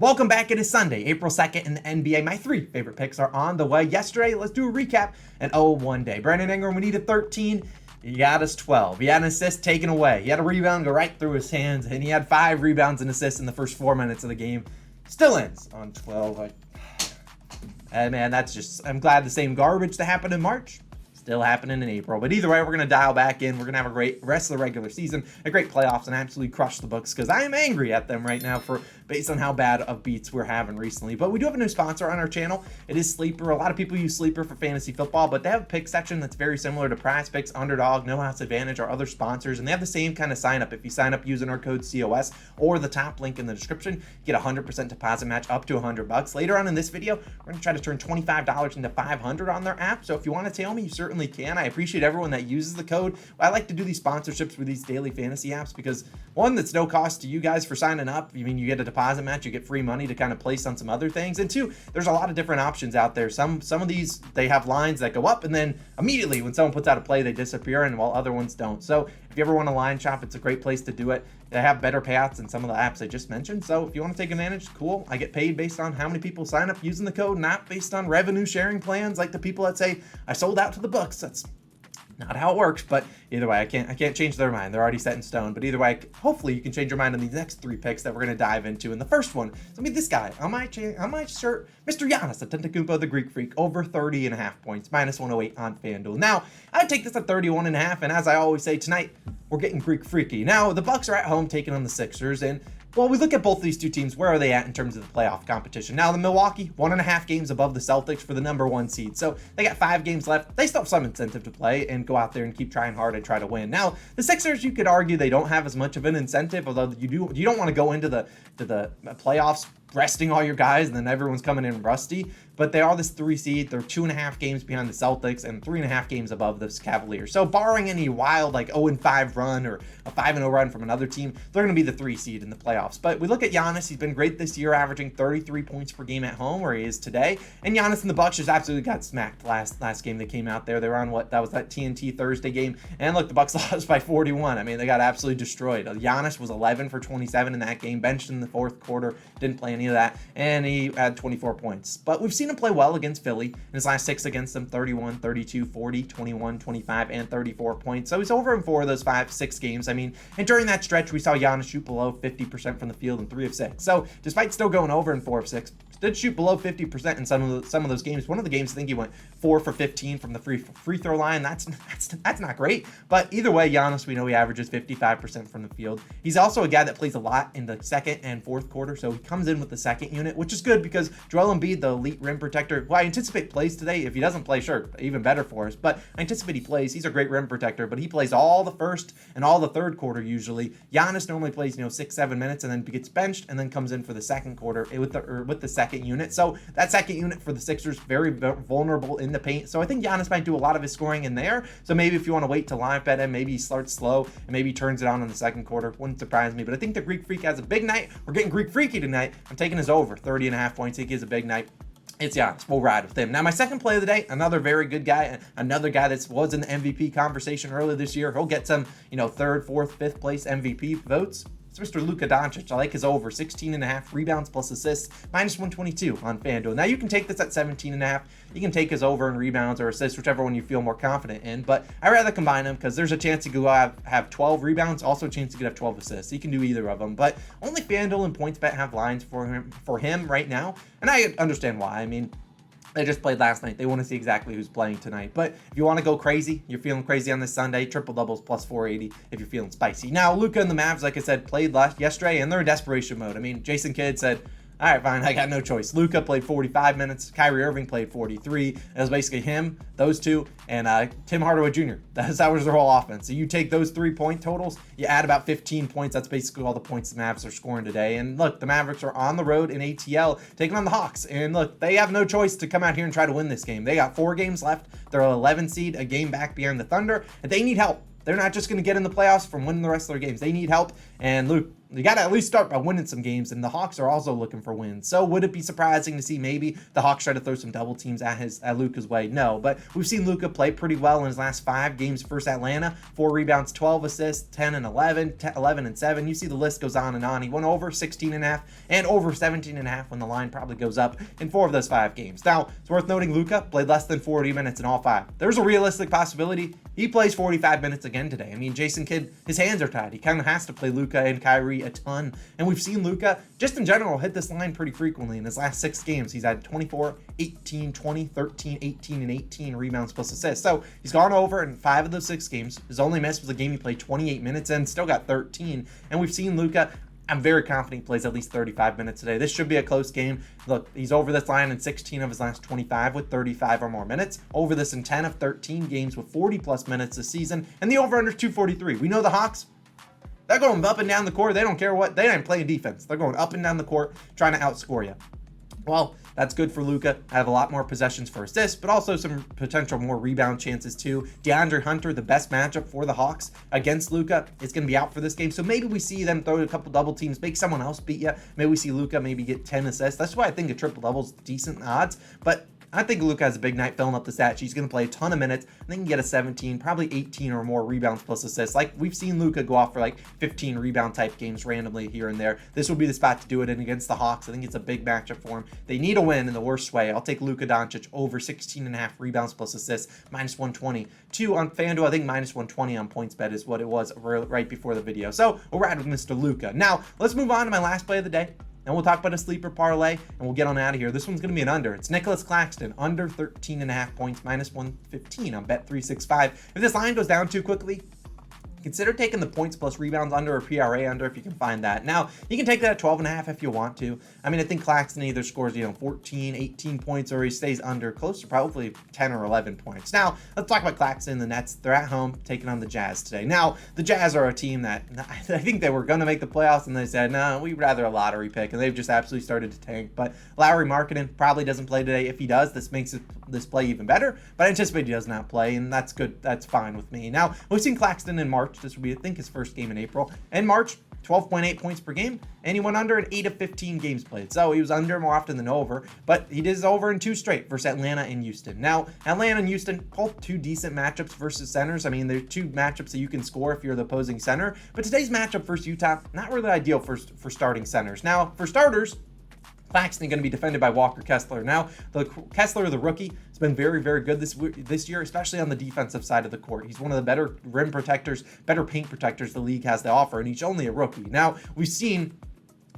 Welcome back. It is Sunday, April 2nd in the NBA. My three favorite picks are on the way. Yesterday, let's do a recap. An 0-1 day. Brandon Ingram, we needed 13. He got us 12. He had an assist taken away. He had a rebound go right through his hands, and he had 5 rebounds and assists in the first 4 minutes of the game. Still ends on 12. Man, that's just, I'm glad the same garbage that happened in March still happening in April. But either way, we're going to dial back in. We're going to have a great rest of the regular season, a great playoffs, and absolutely crush the books because I am angry at them right now based on how bad of beats we're having recently. But we do have a new sponsor on our channel. It is Sleeper. A lot of people use Sleeper for fantasy football, but they have a pick section that's very similar to PrizePicks, Underdog, No House Advantage, our other sponsors, and they have the same kind of sign up. If you sign up using our code COS or the top link in the description, you get a 100% deposit match up to $100. Later on in this video, we're going to try to turn $25 into $500 on their app. So if you want to tail me, you certainly can. I appreciate everyone that uses the code. I like to do these sponsorships with these daily fantasy apps because one, that's no cost to you guys for signing up. I mean, you get a deposit match, you get free money to kind of place on some other things. And two, there's a lot of different options out there. Some of these, they have lines that go up and then immediately when someone puts out a play, they disappear, and while other ones don't. So if you ever want to line shop, it's a great place to do it. They have better payouts than some of the apps I just mentioned. So if you want to take advantage, cool. I get paid based on how many people sign up using the code, not based on revenue sharing plans like the people that say I sold out to the books. That's not how it works, but either way, I can't change their mind. They're already set in stone. But either way, hopefully you can change your mind on these next 3 picks that we're going to dive into. And the first one, so this guy on my shirt, Mr. Giannis Antetokounmpo, the Greek Freak, over 30.5 points, minus 108 on FanDuel. Now, I take this at 31.5, and as I always say, tonight we're getting Greek Freaky. Now, the Bucks are at home taking on the Sixers, and well, we look at both of these two teams. Where are they at in terms of the playoff competition? Now, the Milwaukee, 1.5 games above the Celtics for the number 1 seed. So they got 5 games left. They still have some incentive to play and go out there and keep trying hard and try to win. Now, the Sixers, you could argue they don't have as much of an incentive, although you don't want to go into the playoffs resting all your guys and then everyone's coming in rusty. But they are this 3 seed. They're 2.5 games behind the Celtics and 3.5 games above the Cavaliers. So barring any wild like 0-5 run or a 5-0 run from another team, they're going to be the 3 seed in the playoffs. But we look at Giannis. He's been great this year, averaging 33 points per game at home where he is today. And Giannis and the Bucks just absolutely got smacked last game they came out there. They were on that TNT Thursday game. And look, the Bucks lost by 41. I mean, they got absolutely destroyed. Giannis was 11 for 27 in that game, benched in the fourth quarter, didn't play any of that, and he had 24 points. But we've seen him play well against Philly. In his last 6 against them, 31, 32, 40, 21, 25, and 34 points. So he's over in 4 of those 5-6 games. I mean, and during that stretch, we saw Giannis shoot below 50% from the field in 3 of 6. So despite still going over in 4 of 6, did shoot below 50% in some of those games. One of the games, I think he went 4 for 15 from the free throw line. That's not great. But either way, Giannis, we know he averages 55% from the field. He's also a guy that plays a lot in the second and fourth quarter, so he comes in with the second unit, which is good because Joel Embiid, the elite rim protector, well, I anticipate plays today. If he doesn't play, sure, even better for us. But I anticipate he plays. He's a great rim protector, but he plays all the first and all the third quarter usually. Giannis normally plays 6-7 minutes and then gets benched and then comes in for the second quarter with the second unit. So that second unit for the Sixers, very vulnerable in the paint. So I think Giannis might do a lot of his scoring in there. So maybe if you want to wait to live bet him, maybe he starts slow and maybe he turns it on in the second quarter. Wouldn't surprise me. But I think the Greek Freak has a big night. We're getting Greek Freaky tonight. I'm taking his over 30.5 points. I think he has a big night. It's Giannis. We'll ride with him. Now, my second play of the day, another very good guy, another guy that was in the MVP conversation earlier this year. He'll get some, 3rd, 4th, 5th place MVP votes. It's Mr. Luka Doncic. I like his over 16.5 rebounds plus assists, minus 122 on FanDuel. Now, you can take this at 17.5. You can take his over in rebounds or assists, whichever one you feel more confident in. But I rather combine them because there's a chance you could have 12 rebounds, also a chance you could have 12 assists. You can do either of them. But only FanDuel and PointsBet have lines for him right now, and I understand why. I mean, they just played last night. They want to see exactly who's playing tonight. But if you want to go crazy, you're feeling crazy on this Sunday, triple doubles plus 480 if you're feeling spicy. Now, Luka and the Mavs, like I said, played yesterday, and they're in desperation mode. I mean, Jason Kidd said, all right, fine, I got no choice. Luka played 45 minutes. Kyrie Irving played 43. It was basically him, those two, and Tim Hardaway Jr. That was their whole offense. So you take those 3-point totals, you add about 15 points. That's basically all the points the Mavs are scoring today. And look, the Mavericks are on the road in ATL taking on the Hawks. And look, they have no choice to come out here and try to win this game. They got 4 games left. They're an 11 seed, a game back behind the Thunder, and they need help. They're not just going to get in the playoffs from winning the rest of their games. They need help. And you got to at least start by winning some games, and the Hawks are also looking for wins. So would it be surprising to see maybe the Hawks try to throw some double teams at Luka's way? No, but we've seen Luka play pretty well in his last 5 games versus Atlanta. 4 rebounds, 12 assists, 10 and 11, 11 and 7. You see the list goes on and on. He went over 16.5 and over 17.5 when the line probably goes up in 4 of those 5 games. Now, it's worth noting Luka played less than 40 minutes in all 5. There's a realistic possibility he plays 45 minutes again today. I mean, Jason Kidd, his hands are tied. He kind of has to play Luka and Kyrie a ton. And we've seen Luka, just in general, hit this line pretty frequently. In his last 6 games, he's had 24, 18, 20, 13, 18, and 18 rebounds plus assists. So he's gone over in 5 of those 6 games. His only miss was a game he played 28 minutes in, still got 13. And we've seen Luka, I'm very confident he plays at least 35 minutes today. This should be a close game. Look, he's over this line in 16 of his last 25 with 35 or more minutes. Over this in 10 of 13 games with 40-plus minutes this season. And the over-under is 243. We know the Hawks, they're going up and down the court. They don't care what. They ain't playing defense. They're going up and down the court trying to outscore you. Well, that's good for Luka. I have a lot more possessions for assists, but also some potential more rebound chances too. DeAndre Hunter, the best matchup for the Hawks against Luka, is going to be out for this game. So maybe we see them throw a couple double teams, make someone else beat you. Maybe we see Luka maybe get 10 assists. That's why I think a triple double's decent odds. But I think Luka has a big night filling up the stat sheet. He's going to play a ton of minutes. I think he can get a 17, probably 18 or more rebounds plus assists. Like we've seen Luka go off for like 15 rebound type games randomly here and there. This will be the spot to do it. And against the Hawks, I think it's a big matchup for him. They need a win in the worst way. I'll take Luka Doncic over 16.5 rebounds plus assists, minus 120. 2 on FanDuel, I think minus 120 on PointsBet is what it was right before the video. So we'll ride with Mr. Luka. Now, let's move on to my last play of the day. And we'll talk about a sleeper parlay, and we'll get on out of here. This one's going to be an under. It's Nicholas Claxton, under 13.5 points, minus 115 on Bet365. If this line goes down too quickly, consider taking the points plus rebounds under or PRA under if you can find that. Now, you can take that at 12.5 if you want to. I mean, I think Claxton either scores, 14, 18 points, or he stays under close to probably 10 or 11 points. Now, let's talk about Claxton and the Nets. They're at home taking on the Jazz today. Now, the Jazz are a team that I think they were going to make the playoffs, and they said, no, we'd rather a lottery pick, and they've just absolutely started to tank. But Lauri Markkanen probably doesn't play today. If he does, this makes this play even better, but I anticipate he does not play, and that's good. That's fine with me. Now, we've seen Claxton in March. This will be, I think, his first game in April. In March, 12.8 points per game, and he went under in 8 of 15 games played. So he was under more often than over, but he did over in 2 straight versus Atlanta and Houston. Now, Atlanta and Houston, both 2 decent matchups versus centers. I mean, they're 2 matchups that you can score if you're the opposing center, but today's matchup versus Utah, not really ideal for starting centers. Now, for starters, Claxton going to be defended by Walker Kessler. Now, the Kessler, the rookie, has been very, very good this year, especially on the defensive side of the court. He's one of the better rim protectors, better paint protectors the league has to offer, and he's only a rookie. Now, we've seen,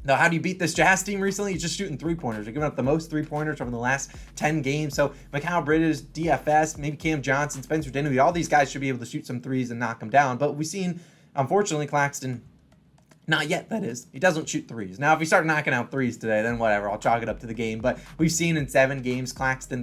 now, how do you beat this Jazz team recently? He's just shooting 3-pointers. They're giving up the most 3-pointers over the last 10 games. So, Mikal Bridges, DFS, maybe Cam Johnson, Spencer Dinwiddie, all these guys should be able to shoot some threes and knock them down. But we've seen, unfortunately, Claxton, not yet, that is. He doesn't shoot threes. Now, if he start knocking out threes today, then whatever. I'll chalk it up to the game. But we've seen in 7 games, Claxton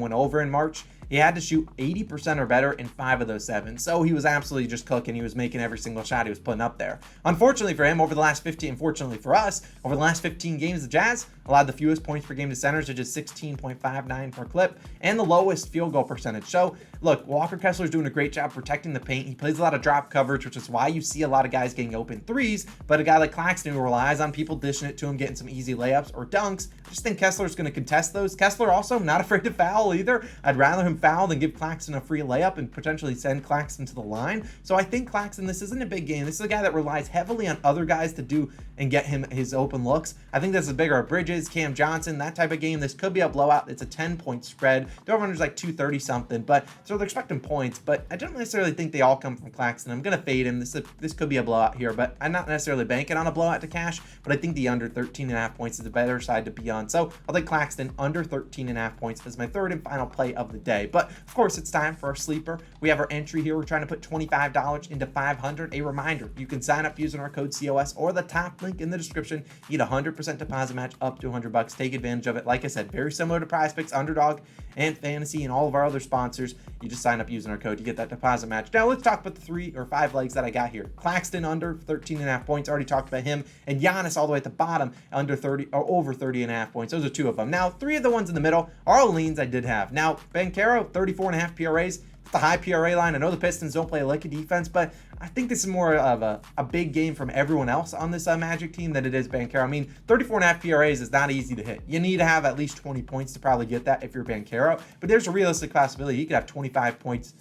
went over in March. He had to shoot 80% or better in 5 of those 7. So he was absolutely just cooking. He was making every single shot he was putting up there. Unfortunately for him, over the last 15, fortunately for us, over the last 15 games, the Jazz allowed the fewest points per game to centers at just 16.59 per clip and the lowest field goal percentage. So, look, Walker Kessler is doing a great job protecting the paint. He plays a lot of drop coverage, which is why you see a lot of guys getting open threes. But a guy like Claxton who relies on people dishing it to him, getting some easy layups or dunks, I just think Kessler's going to contest those. Kessler also not afraid to foul either. I'd rather him foul than give Claxton a free layup and potentially send Claxton to the line. So I think Claxton, this isn't a big game. This is a guy that relies heavily on other guys to do and get him his open looks. I think this is bigger. Bridges, Cam Johnson, that type of game. This could be a blowout. It's a 10-point spread. The over-under is like 230 something, but so they're expecting points, but I don't necessarily think they all come from Claxton. I'm going to fade him. This could be a blowout here, but I'm not necessarily banking on a blowout to cash, but I think the under 13.5 points is the better side to be on. So I'll take Claxton under 13.5 points as my third and final play of the day. But of course, it's time for our sleeper. We have our entry here. We're trying to put $25 into $500. A reminder, you can sign up using our code COS or the top link in the description. You get a 100% deposit match up to $100. Take advantage of it. Like I said, very similar to PrizePicks, Underdog, and Fantasy, and all of our other sponsors. You just sign up using our code. You get that deposit match. Now let's talk about the 3 or 5 legs that I got here. Claxton under 13.5 points. Already talked about him. And Giannis all the way at the bottom under 30 or over 30.5 points. Those are 2 of them. Now 3 of the ones in the middle are all leans I did have. Now Banchero 34.5 PRAs. the high PRA line. I know the Pistons don't play a lick of defense, but I think this is more of a big game from everyone else on this Magic team than it is Banchero. I mean, 34.5 PRAs is not easy to hit. You need to have at least 20 points to probably get that if you're Banchero, but there's a realistic possibility he could have 25 points,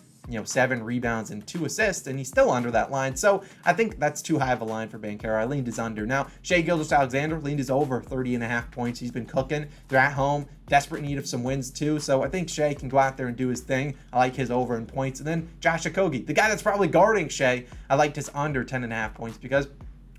7 rebounds and 2 assists, and he's still under that line. So I think that's too high of a line for Banchero. I leaned his under. Now, Shai Gilgeous-Alexander leaned his over 30.5 points. He's been cooking. They're at home, desperate need of some wins too. So I think Shai can go out there and do his thing. I like his over in points. And then Josh Okogie, the guy that's probably guarding Shai, I liked his under 10.5 points because,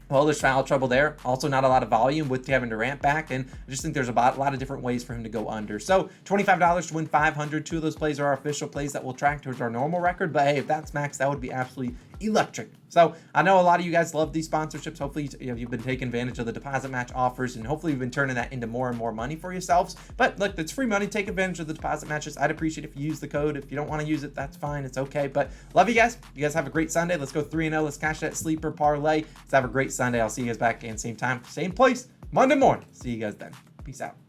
well, there's foul trouble there. Also, not a lot of volume with Kevin Durant back, and I just think there's a lot of different ways for him to go under. So, $25 to win $500. 2 of those plays are our official plays that will track towards our normal record, but hey, if that's max, that would be absolutely electric. So, I know a lot of you guys love these sponsorships. Hopefully, you've been taking advantage of the deposit match offers, and hopefully you've been turning that into more and more money for yourselves. But look, it's free money. Take advantage of the deposit matches. I'd appreciate if you use the code. If you don't want to use it, that's fine. It's okay. But love you guys. You guys have a great Sunday. Let's go 3-0. Let's cash that sleeper parlay. Let's have a great Sunday. I'll see you guys back again, same time, same place, Monday morning. See you guys then. Peace out.